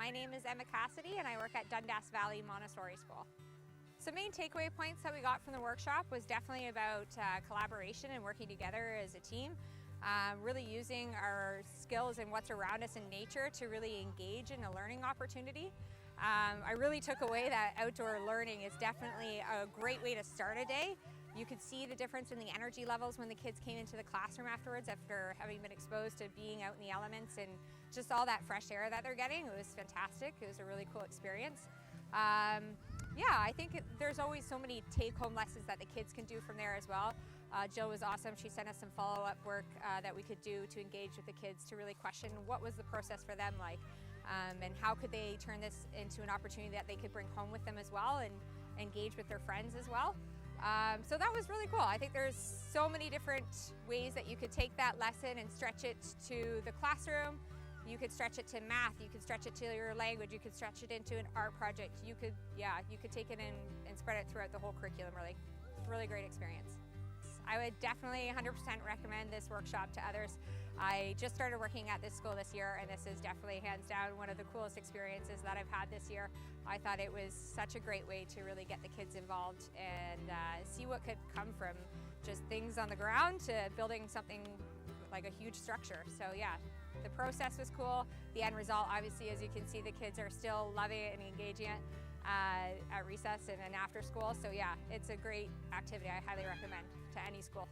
My name is Emma Cassidy and I work at Dundas Valley Montessori School. So main takeaway points that we got from the workshop was definitely about collaboration and working together as a team. Really using our skills and what's around us in nature to really engage in a learning opportunity. I really took away that outdoor learning is definitely a great way to start a day. You could see the difference in the energy levels when the kids came into the classroom afterwards after having been exposed to being out in the elements and just all that fresh air that they're getting. It was fantastic. It was a really cool experience. Yeah, I think there's always so many take-home lessons that the kids can do from there as well. Jill was awesome. She sent us some follow-up work that we could do to engage with the kids to really question what was the process for them like, and how could they turn this into an opportunity that they could bring home with them as well and engage with their friends as well. So that was really cool. I think there's so many different ways that you could take that lesson and stretch it to the classroom. You could stretch it to math, you could stretch it to your language, you could stretch it into an art project. You could take it and spread it throughout the whole curriculum, really great experience. I would definitely 100% recommend this workshop to others. I just started working at this school this year and this is definitely hands down one of the coolest experiences that I've had this year. I thought it was such a great way to really get the kids involved and see what could come from just things on the ground to building something like a huge structure. So yeah, the process was cool. The end result, obviously, as you can see, the kids are still loving it and engaging it at recess and after school. So yeah, it's a great activity. I highly recommend to any school.